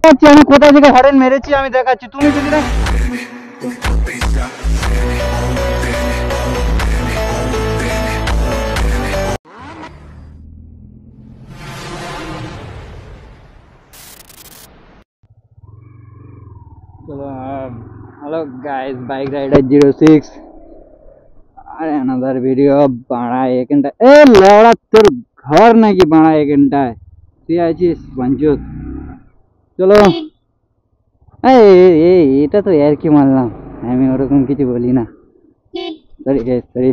দেখাচ্ছি আমি কোথা থেকে হরেন মেরেছি, আমি দেখাচ্ছি। তুমি যদি না चलो हेलो गाइस, बाइक राइडर 06 अरे अनदर वीडियो बाड़ा एक घंटा ए लौड़ा তোর ঘর নাকি বাড়া এক ঘন্টায় তুই আছিস বাঞ্চুত। চলো এই এটা তো আর কি মারলাম, আমি ওরকম কিছু বলি না। Sorry guys sorry.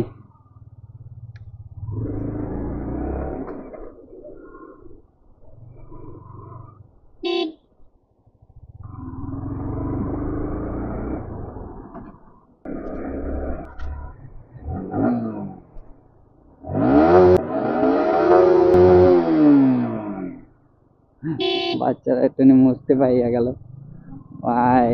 বাচ্চারা একটু মুছতে পাইয়া গেল ভাই।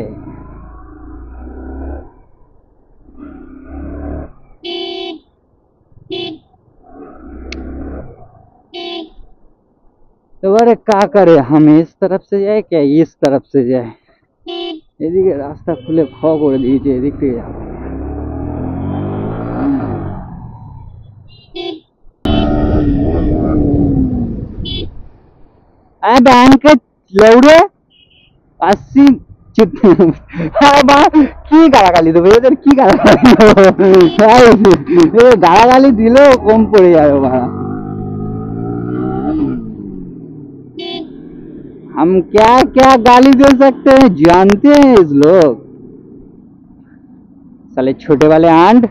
এবারে क्या करे, हम इस तरफ से जाए क्या इस तरफ से जाए? এদিকে রাস্তা খুলে খ করে দিয়েছে, এদিক থেকে যাবো। ব্যাংকে লৌড়ে আসছি কি গালাগালি দেবো এদের, কি গালাগালি গালাগালি দিলেও কম পড়ে যাবে ভাড়া। हम क्या क्या गाली दे सकते हैं जानते हैं इस लोग, साले छोटे वाले आंड।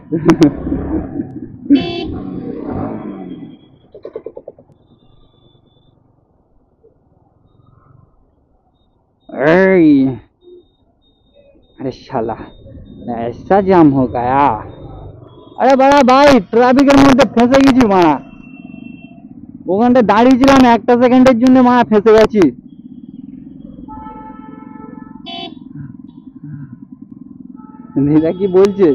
अरे शाला ऐसा जाम हो गया। अरे बड़ा भाई ট্রাফিকের মধ্যে ফেসে গেছি মারা, ওখানটা দাঁড়িয়েছিলাম একটা সেকেন্ডের জন্য মারা ফেসে গেছি। নীলা কি বলছে?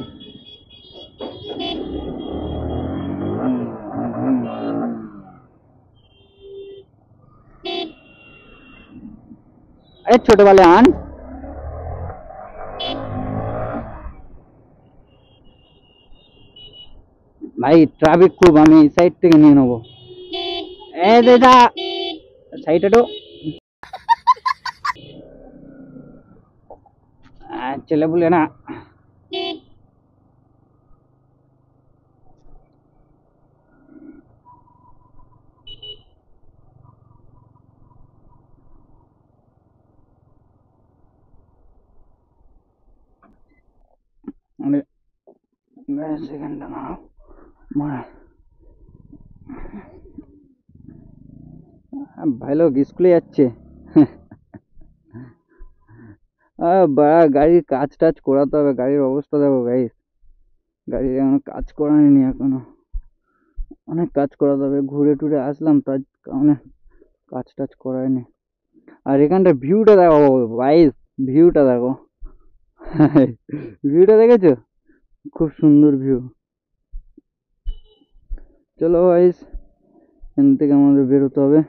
अरे छोटे वाले आन भाई ट्रैफिक खूब, আমি সাইড থেকে নিয়ে নেবো। এ দাদা সাইডে তো চলে বলে না। সেকেন্ড না ভাই লোক স্কুলে যাচ্ছে। গাড়ির কাজ টাজ করাতে হবে, গাড়ির অবস্থা দেখো গাইস, গাড়ির এখনো কাজ করায়নি, এখনো অনেক কাজ করাতে হবে। ঘুরে টুরে আসলাম তার কারণে কাজ টাজ করায়নি। আর এখানটা ভিউটা দেখো গাইস, ভিউটা দেখো, ভিউটা দেখেছো? খুব সুন্দর ভিউ। চলো গাইস এখান থেকে আমাদের বেরোতে হবে।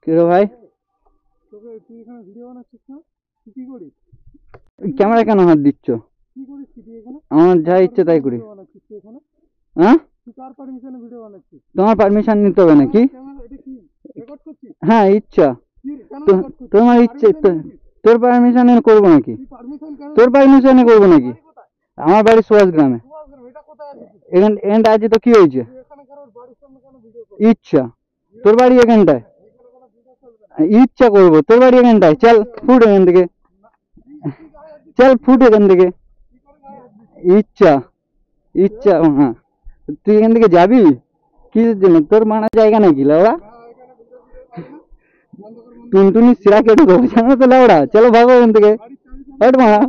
কিরে ভাই ক্যামেরা কেন হাত দিচ্ছ? আমার যা ইচ্ছে তাই করি। হ্যাঁ তোমার পারমিশন নিতে হবে নাকি? হ্যাঁ ইচ্ছা তোমার ইচ্ছে, তোর পারমিশনে করবো নাকি? তোর পারমিশনে করবো নাকি? আমার বাড়ি সুভাষ গ্রামে। এখানটা আছে তো কি হয়েছে? ইচ্ছা তোর বাড়ি এখানটায়, ইচ্ছা করবো তোর বাড়ি এখানটায়। চল ফুট এখান থেকে, চল ফুট এখান থেকে। ইচ্ছা ইচ্ছা হ্যাঁ, তুই এখান থেকে যাবি কিসের জন্য? তোর মানা জায়গা নাকি লাউড়া? টুনটুনি সিরা কেটে দেবো জানো তো লাউড়া। চলো ভাগো এখান থেকে, হট মারা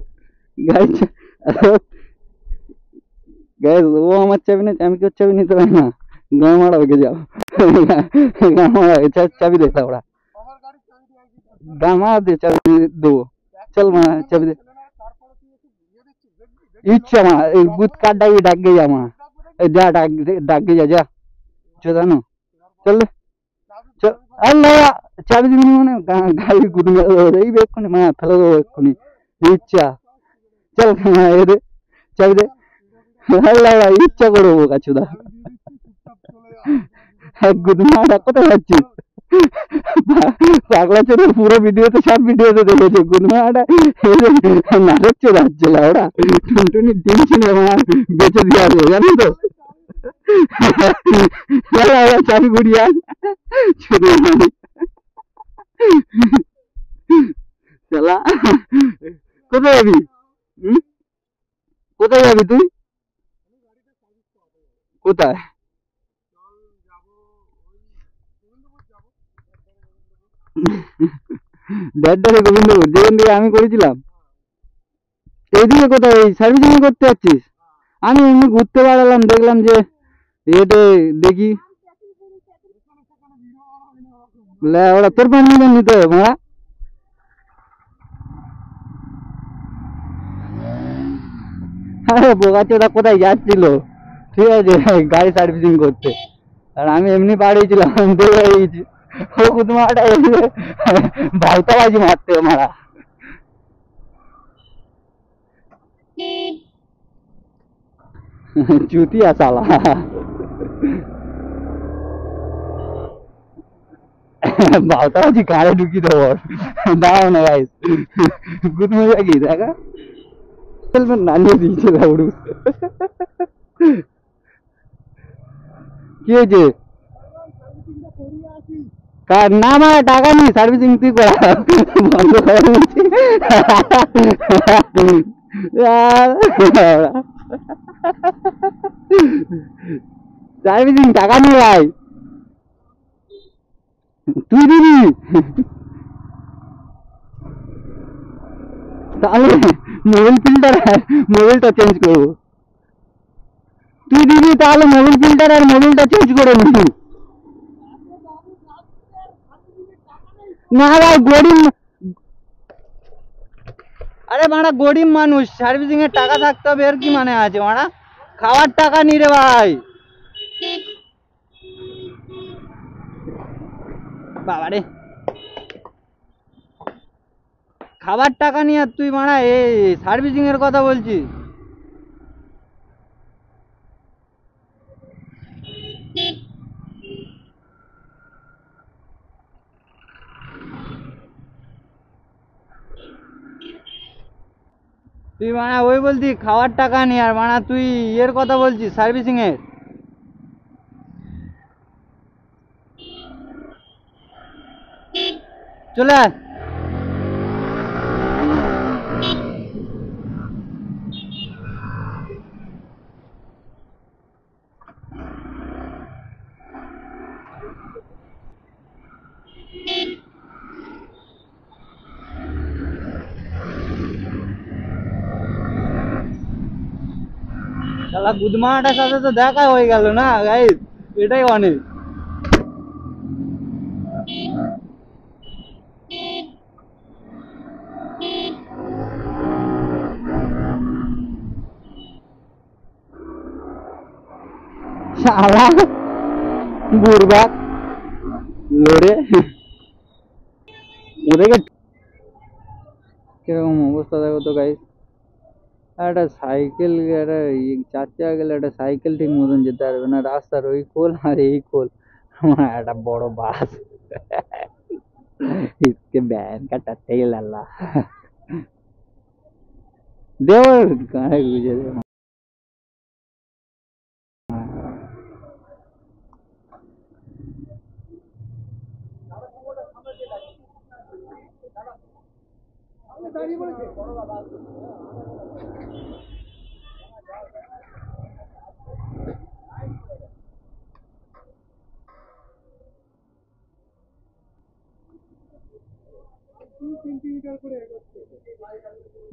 গাড়ি। গ্যাস ও আমার চাবি না, আমি কেউ চাবি নিতে পারি না। গাঁ মারা ওকে যাও, গাঁ মারা চাবি দে লাউড়া, গাঁ মারা দে চাবি দেবো। চল মারা চাবি দে। ইচ্ছা মা বুথ কার্ড ডাক গে যা মা, যা ডাক গে যা, যা জানো চল আল্লাহ চাবি দিবি মানে গাড়ি গুদু এই এক্ষুনি মানে ফেলে দেবো এক্ষুনি ইচ্ছা চল এদের চাবি দে আল্লাহ ইচ্ছা করবো কাছুদা গুদু মারা কোথায় যাচ্ছিস পাগলা চোরের পুরো ভিডিওতে সব ভিডিওতে দেখেছে গুদু মারাটা নাটক চলে যাচ্ছে ওরা টুনটুনি ডিম ছিল বেঁচে দিয়ে আসবে জানি তো চাবি ঘুরিয়ে আন ছোট শালা কোথায় যাবি কোথায় যাবি তুই কোথায় দেড় গোবিন্দপুর যেখান থেকে আমি করেছিলাম এইদিকে কোথায় সার্ভিসিং করতে যাচ্ছিস আমি এমনি ঘুরতে বেড়ালাম দেখলাম যে এতে দেখি ওরা তোর পারমিশন নিতে হবে মারা আরে বোকাচোদা কোথায় যাচ্ছিল ঠিক আছে গাড়ি সার্ভিসিং করতে আর আমি এমনি বাড়িয়েছিলাম দেখে গেছি ও কুতুমাটা ভাইতাবাজি মারতে মারা চুতিয়া শালা ভাইতাবাজি কারে ঢুকি দেবো দাও না ভাই কুতুমা কি দেখা নালিয়ে দিয়েছে দাউড়ু কি হয়েছে না আমার টাকা নেই সার্ভিসিং তুই করা বন্ধ করে দিচ্ছি সার্ভিসিং টাকা নেই ভাই তুই দিবি তাহলে মোবাইল ফিল্টার মোবাইলটা চেঞ্জ করবো তুই দিবি তাহলে মোবাইল ফিল্টার আর মোবাইলটা চেঞ্জ করে নিবি না ভাই গরিব আরে মারা গরিব মানুষ সার্ভিসিং এর টাকা থাকতে হবে এর কি মানে আছে মারা খাওয়ার টাকা নি রে ভাই বাবারে খাবার টাকা নিয়ে তুই মারা এই সার্ভিসিং এর কথা বলছিস তুই মানা ওই বলছি খাওয়ার টাকা নি আর মানা তুই এর কথা বলছিস সার্ভিসিং এর চলে আয় শালা গুদমাটার সাথে তো দেখা হয়ে গেল না গাইস এটাই অনেক শালা বুড়বাক লড়ে ওদেরকে কিরকম অবস্থা দেখো তো গাইস একটা সাইকেল একটা 4 চাকা গেলে একটা সাইকেল ঠিক মতন যেতে পারবে না রাস্তার ওই কোল আর এই কোল একটা বড় বাস इसके बैन का टट्टे ही लल्ला देवर कहाँ गुजर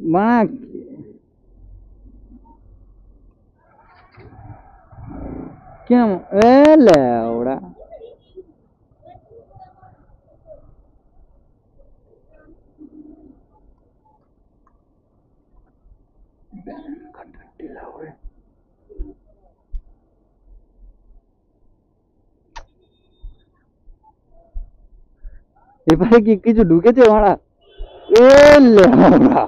মানে কেমন এলে ওরা এপারে কি কিছু ঢুকেছে মারা? এ লেওড়া,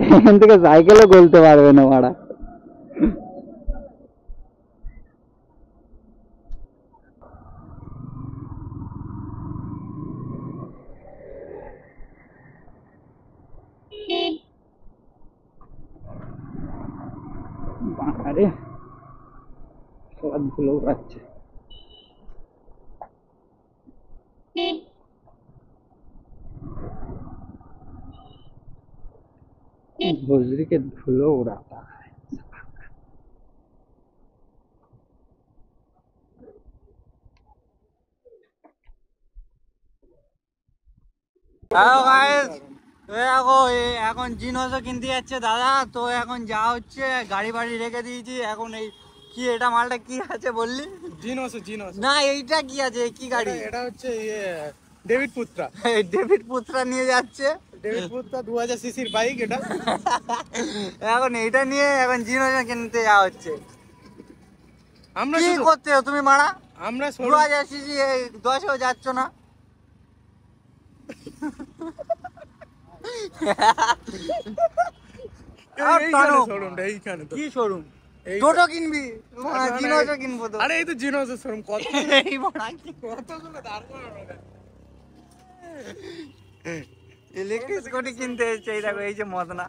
এখান থেকে সাইকেলও গলতে পারবে না মারা। আরে সব ধুলো উড়াচ্ছে। भोजरी के धूलो उड़ाता है। হ্যালো গাইস, দেখো এখন জিনিসও কিনতে যাচ্ছে দাদা। তো এখন যা হচ্ছে গাড়ি বাড়ি রেখে দিয়েছি। এখন এই কি এটা মালটা কি আছে বললি? জিনোস। না এইটা কি আছে? কি গাড়ি এটা? হচ্ছে ডেভিড পুত্রা। ডেভিড পুত্রা নিয়ে যাচ্ছে। ডেভিড পুত্রা 2000 সিসির বাইক এটা। এখন এইটা নিয়ে এখন জিনোস কিনতে যাওয়া হচ্ছে। আমরা কি করতে তুমি মারা? আমরা 2000 সিসি 10এও যাচ্ছ না? কি শোরুম? টোটো কিনবি? জিনোসও কিনবো তো। আরে এই তো জিনোসের শোরুম। কত কতগুলো দাঁড় করানো, ইলেকট্রিক স্কুটি কিনতে এসেছে। এই দেখো এই যে মদনা।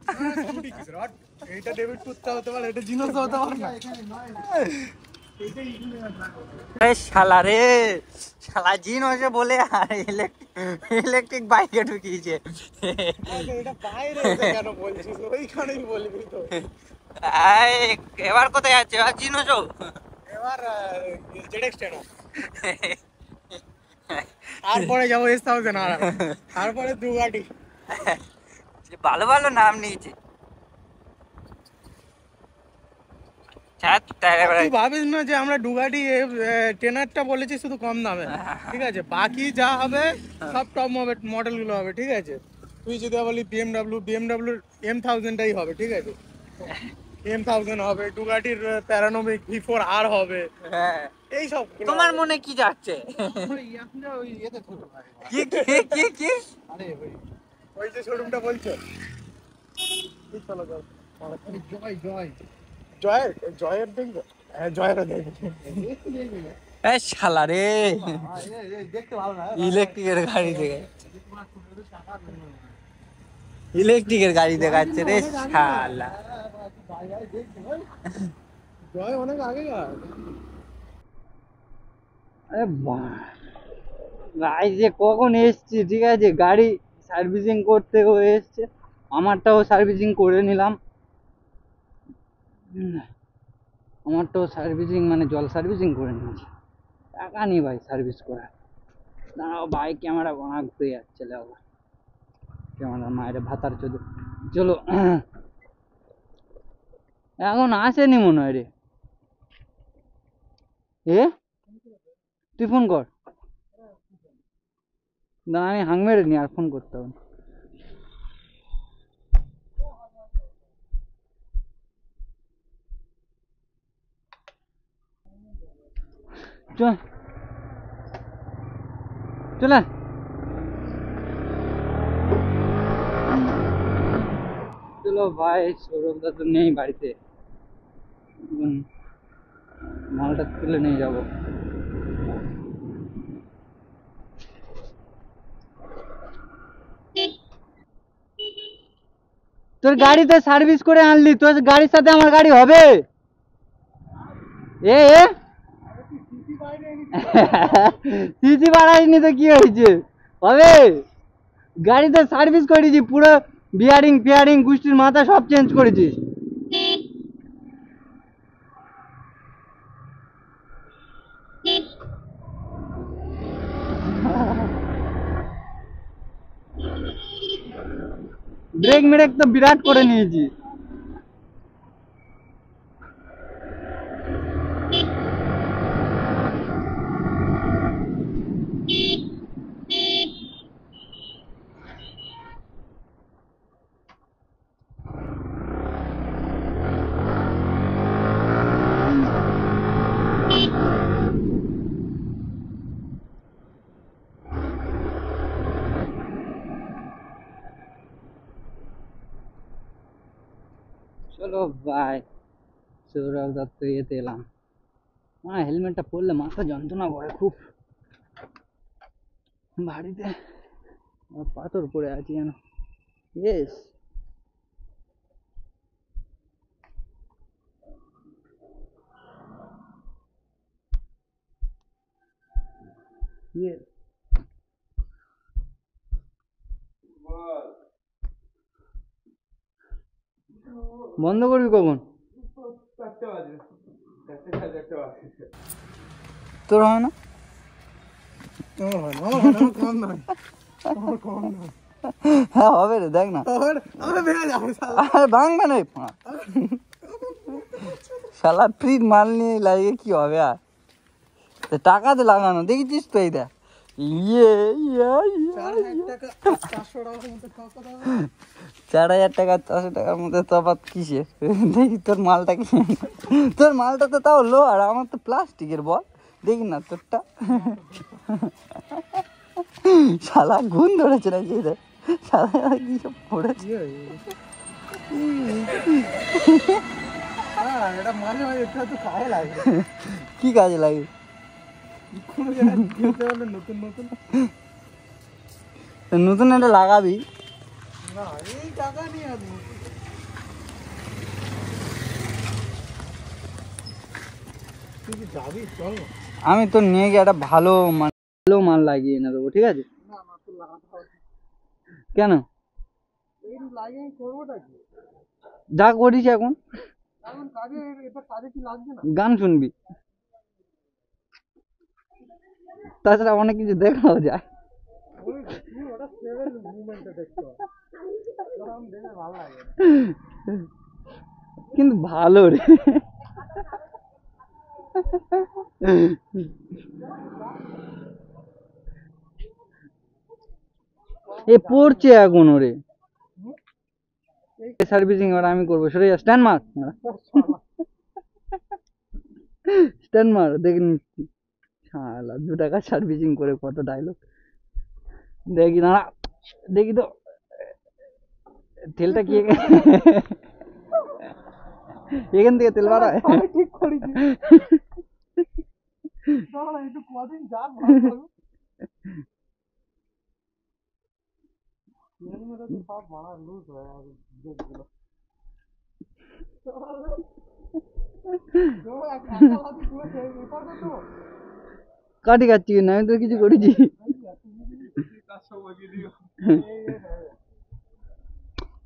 এইটা ডেভিড পুত্রা হতে পারে, এটা জিনোস হতে পারে না। শালা রে, শালা জিনোসে বলে আর ইলেকট্রিক বাইকে ঢুকিয়েছে। এটা বাইরে কেন বলছিস? ওইখানেই বলবি তো। এবার কোথায় যাচ্ছে? এবার জিনোসও, এবার জেডএক্স10। তারপরে যাবো S1000 আর তারপরে দুগাটি। ভালো ভালো নাম নিয়েছে। তুই ভাবিস না যে আমরা ডুগাটি টেনারটা বলেছি শুধু কম দামে, ঠিক আছে? বাকি যা হবে সব টপ মডেল গুলো হবে, ঠিক আছে? তুই যদি বলি বিএমডাব্লিউ M1000টাই হবে, ঠিক আছে? M1000 হবে, ডুগাটির প্যারানোমিক V4R হবে। এই সব তোমার মনে কি যাচ্ছে? কি কি কি কি? আরে ওই যে শোরুমটা বলছো, চলো চলো। জয়ের দেখবে? হ্যাঁ জয়েরও দেখবে। এই শালা রে, দেখতে ভালো না। ইলেকট্রিকের গাড়ি দেখে, ইলেকট্রিকের গাড়ি দেখাচ্ছে রে শালা। জয় অনেক আগে আরে গাড়ি যে কখন এসছি, ঠিক আছে? গাড়ি সার্ভিসিং করতে এসছে, আমারটাও সার্ভিসিং করে নিলাম। আমারটাও সার্ভিসিং মানে জল সার্ভিসিং করে নিয়েছি। টাকা নেই ভাই সার্ভিস করার। দাঁড়াও, বাইক ক্যামেরা ঘুরতে যাচ্ছে। ক্যামেরা মায়ের ভাতার চোদ্দ। চলো, এখন আসেনি মনে হয় রে। তুই ফোন কর। না আমি হাং মেরে নি, আর ফোন করতে হবে। চল চলে চলো ভাই। সৌরভদা তো নেই বাড়িতে, মালটা তুলে নিয়ে যাবো। তোর গাড়িতে সার্ভিস করে আনলি, তোর গাড়ির সাথে আমার গাড়ি হবে? সিসি বাড়াইনি তো কি হয়েছে? হবে। গাড়িতে সার্ভিস করেছি, পুরো বিয়ারিং ফিয়ারিং গুষ্টির মাথা সব চেঞ্জ করেছিস। ব্রেক মেরেক তো বিরাট করে নিয়েছি। ভাই, সৌরভ দত্ত ইয়েতে এলাম। হেলমেটটা পরলে মাথা যন্ত্রণা করে খুব, বাড়িতে পাথর পড়ে আছি যেন। Yes, yes. বন্ধ করবি কখন? তোর হয় না? হ্যাঁ হবে রে, দেখ না ভাঙবে না। শালা ফ্রি মাল নিয়ে লাগিয়ে কি হবে আর, টাকাতে লাগানো দেখেছিস তো। এই দেখ, ইয়ে 4,000 টাকা 400 টাকার মধ্যে তফাৎ কিসের? দেখি তোর মালটা কি, তোর মালটা তো তাও লো, আর আমার তো প্লাস্টিকের। বল দেখি না তোরটা। শালা গুণ ধরেছে নাকি? শালা কি সব পড়েছে। কি কাজে লাগে? নতুন এটা লাগাবি। আমি তো নিয়ে গিয়ে একটা ভালো মাল লাগিয়ে এনে দেবো, ঠিক আছে? কেন? যা করিস এখন গান শুনবি, তাছাড়া অনেক কিছু দেখাও যায়। কিন্তু ভালো রে। এ পড়ছে এখন ওরে সার্ভিসিং, এবার আমি করবো। সরে যা, স্ট্যান্ড মার, স্ট্যান্ড মার। দেখে নিচ্ছি 2 টাকা সার্ভিসিং করে কত ডায়লগ। দেখি না, দেখি তো তেলটা কি এখান থেকে তেল বাড়ায়। ঠিক করেছি। একটু কদিন যাক কাটি খাচ্ছি না, আমি তো কিছু করেছি।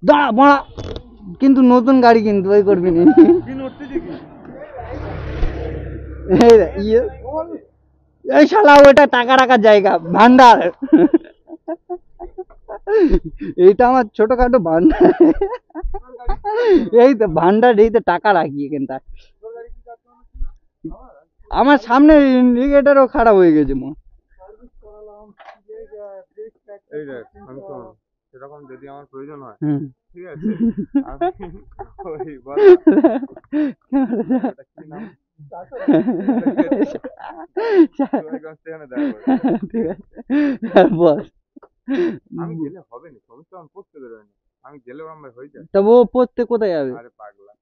দাঁড়া বাড়া, কিন্তু নতুন গাড়ি কিন্তু ওই করবি না। এই শালা ওটা টাকা রাখার জায়গা, ভান্ডার। এইটা আমার ছোটখাটো ভান্ডার। এই তো ভান্ডার, এই তো টাকা রাখি এখানটা। আমার সামনে ইন্ডিকেটারও খারাপ হয়ে গেছে। সেরকম যদি আমার প্রয়োজন হয়, ঠিক আছে, ওই বল আমি গেলে হবে না, সমস্যা আমি পড়তে দেবে না, আমি গেলেও আমার হয়ে যায়। তবে ও পড়তে কোথায় যাবে? আরে পাগলা,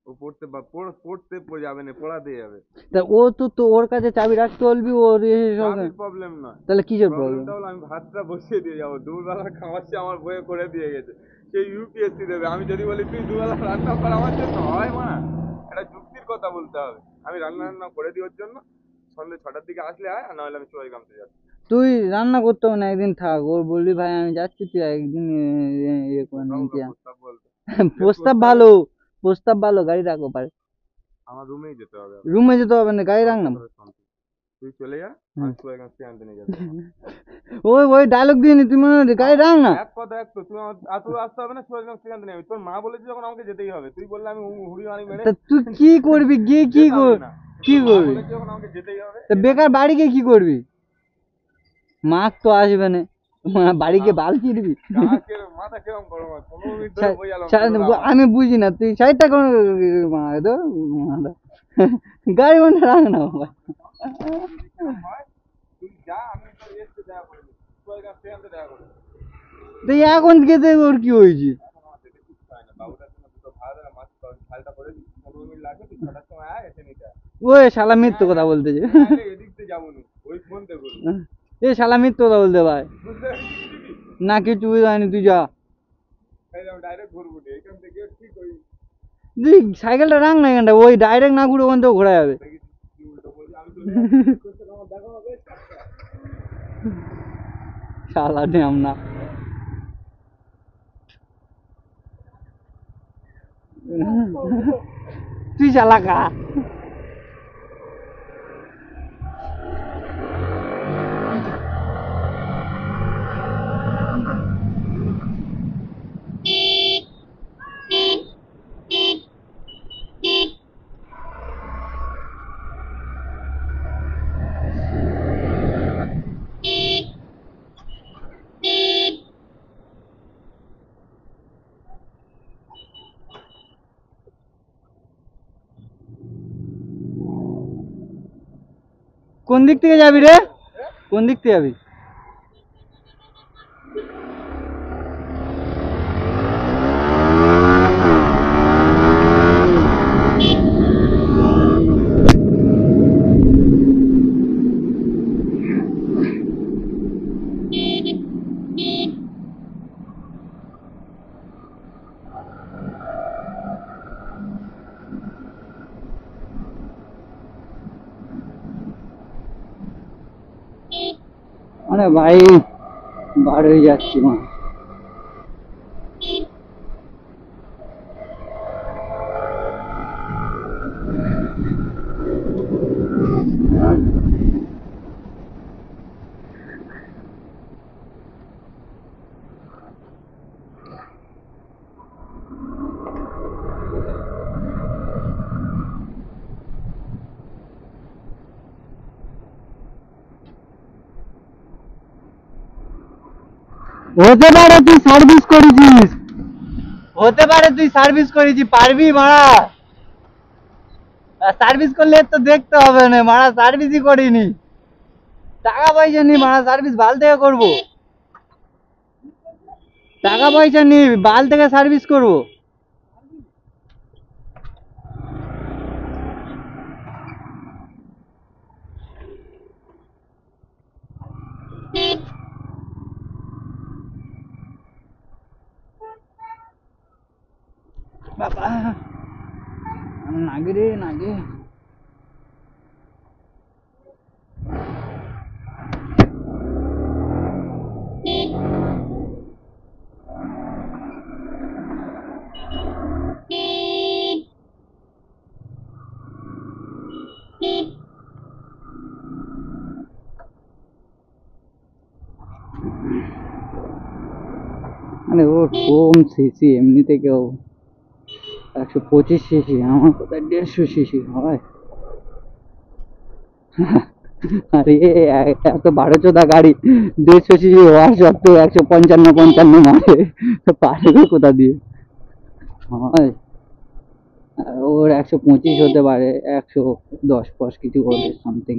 ও পড়তে বা পড়তে যাবে না, পড়াতে যাবে। তা ও তো ওর কাছে চাবি রাখতে বলবি, ওর প্রবলেম নয়। তাহলে কিসের প্রবলেম? প্রবলেমটা হলো আমি ভাতটা বসিয়ে দিয়ে যাবো, দুবেলা খাওয়াচ্ছি, আমার বইয়ে করে দিয়ে গেছে, সেই ইউপিএসসি দেবে। আমি যদি বলি তুই দুবেলা রান্না কর আমার জন্য, হয় মা? একটা যুক্তির কথা বলতে হবে। আমি রান্না করে দিই ওর জন্য, সন্ধ্যে 6টার দিকে আসলে আয়, আর নাহলে আমি চুয়াইগামতে যাচ্ছি। তুই রান্না করতে হবে না, একদিন থাক। ওর বলবি ভাই আমি যাচ্ছি, তুই একদিন ইয়ে করে নিয়ে। প্রস্তাব ভালো, প্রস্তাব ভালো, গাড়ি রাখো পারে। আমার রুমেই যেতে হবে। রুমে যেতে হবে না, গাড়ি রাখ না। তুই চলে যা, আমি চুয়াইগাম স্ট্যান্ডে নিয়ে যাবো। ওই ডায়লগ দিয়ে নি, তুই মনে হয় গাড়ি রাখ না। এক কথা, এক তো তুই আসতে হবে না, চুয়াইগাম স্ট্যান্ডে নেবে। তোর মা বলেছে যখন আমাকে যেতেই হবে, তুই বললে আমি হুড়ি মারি মেরে। তুই কি করবি গিয়ে? কি করবি? যখন আমাকে যেতেই হবে, বেকার বাড়ি গিয়ে কি করবি? মাছ তো আসবে না, বাড়ি গিয়ে বাল চিরবি। আমি বুঝি না, তুই 60 টাকা গাড়ি মনে রাখ না। এখন খেতে ওর কি হয়েছে? ওই শালা মিথ্যে কথা বলতেছে। তাহলে এদিক দিয়ে যাবো না, ওই ফোন তে করবো। এ শালা মিথ্যে কথা বলতে ভাই, বুঝতে পেরেছিস? না কিছু বুঝায়নি, তুই যা। এই যাবো ডাইরেক্ট ঘুরবো না, এখান থেকে ঠিক ওই তুই সাইকেলটা রাখ না এখানটা, ওই ডাইরেক্ট না ঘুরে ওখান থেকে ঘোরা যাবে। দেখেছিস কি উল্টো বলছি, আমি চলে যাচ্ছি, করতে আমার দেখা হবে। শালা নিয়ম না। তুই শালা কা। কোন দিক থেকে যাবি রে, কোন দিক থেকে যাবি? আরে ভাই বার হয়ে যাচ্ছি মা। হতে পারে তুই সার্ভিস করেছিস, হতে পারে তুই সার্ভিস করেছিস, পারবি মারা? সার্ভিস করলে তো দেখতে হবে না মারা, সার্ভিসই করিনি, টাকা পয়সা নি মারা, সার্ভিস বাল থেকে করবো? টাকা পয়সা নি, বাল থেকে সার্ভিস করবো? বাবা নাগে রে নাগে। মানে ওর কম সিসি, এমনিতে কেউ 125 সিসি, আমার কোথায় 150 সিসি হয়। আরে এত 12 চোদা গাড়ি 150 সিসি হওয়া সত্ত্বেও 155 মারে, পারবে কোথা দিয়ে? হয় ওর 125 হতে পারে, 110 কিছু হবে সামথিং।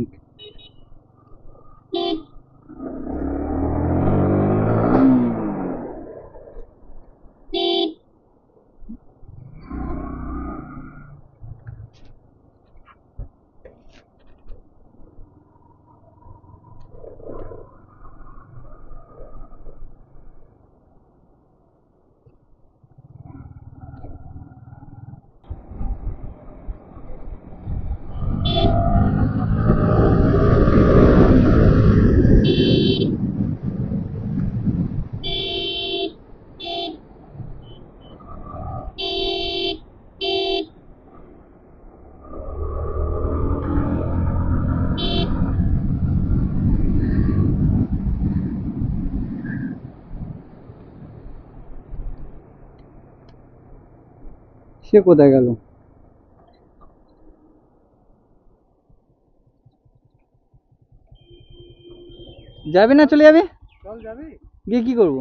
সে কোথায় গেল? যাবি না চলে যাবি? চল যাবি, গিয়ে কি করবো?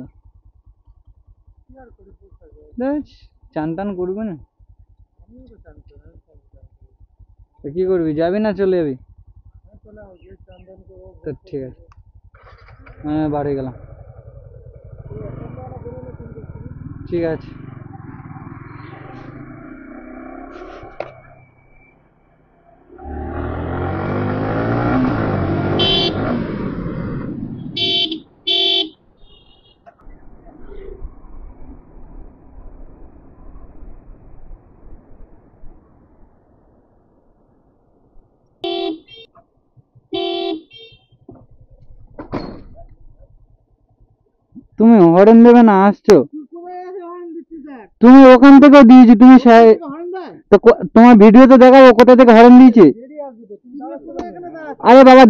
কি আর করি, বসে থাকবো। ব্যাস, চান টান করবি না? আমিও তো চান করি, আমি চান করি। তো কি করবি, যাবি না চলে যাবি? হ্যাঁ চলে আসবো, গিয়ে চান টান করবো। তো ঠিক আছে, হ্যাঁ বাড়ি গেলাম। তুই সন্ধ্যাবেলা বেরোলে ফোন করছিলি। ঠিক আছে। তুমি হরেন দেবে না আসছো? তুমি ওখান থেকেও দিয়েছি, তুমি তো তোমার ভিডিওতে দেখাবো কোথা থেকে হরেন দিয়েছি। আরে বাবা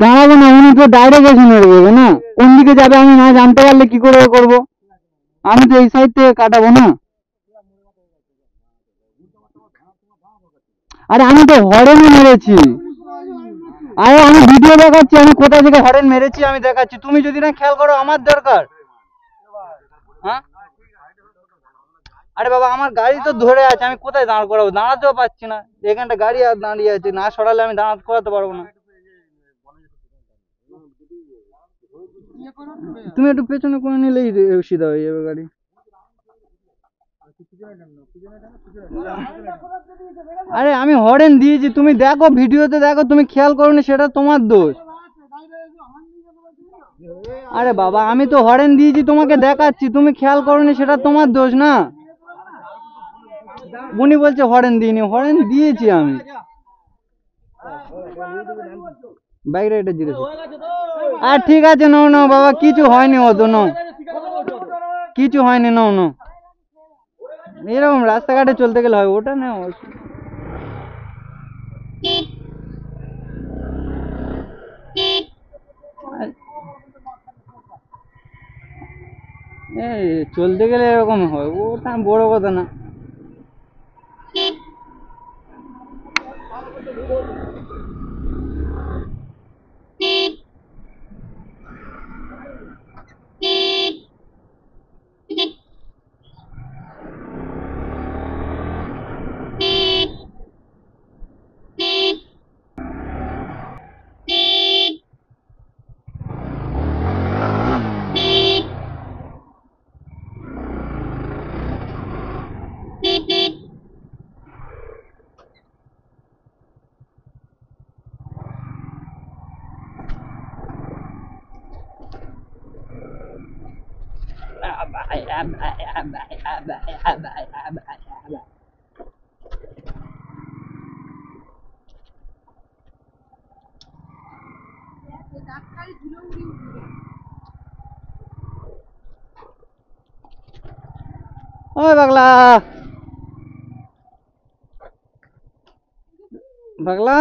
দাঁড়াবো না, উনি তো ডাইরেক্ট এসে মেরে দেবে না, কোন দিকে যাবে আমি না জানতে পারলে কি করে করবো? আমি তো এই সাইড থেকে কাটাবো না। আরে আমি তো হরেনই মেরেছি। আরে আমি ভিডিও দেখাচ্ছি, আমি কোথা থেকে হরেন মেরেছি আমি দেখাচ্ছি, তুমি যদি না খেয়াল করো আমার দরকার। হ্যাঁ আরে বাবা আমার গাড়ি তো ধরে আছে, আমি কোথায় দাঁড় করাবো? দাঁড়াতেও পারছি না, এখানটা গাড়ি আর দাঁড়িয়ে আছে, না সরালে আমি দাঁড়াতে করাতে পারবো না। তুমি একটু পেছনে করে নিলেই সিধা হয়ে যাবে গাড়ি। আরে আমি হরেন দিয়েছি, তুমি দেখো ভিডিওতে দেখো, তুমি খেয়াল করোনি সেটা তোমার দোষ। আরে বাবা আমি তো হরেন দিয়েছি তোমাকে দেখাচ্ছি, তুমি খেয়াল করোনি সেটা তোমার দোষ না। উনি বলছে হরেন দিইনি, হরেন দিয়েছি আমি। বাইক রাইডার জিজ্ঞেস। আর ঠিক আছে নাও নাও বাবা, কিছু হয়নি, ও তো নাও, কিছু হয়নি, নাও নাও। এরকম রাস্তাঘাটে চলতে গেলে হয়, ওটা না চলতে গেলে এরকম হয়, ওটা বড় কথা না। ওই পাগলা, পাগলা।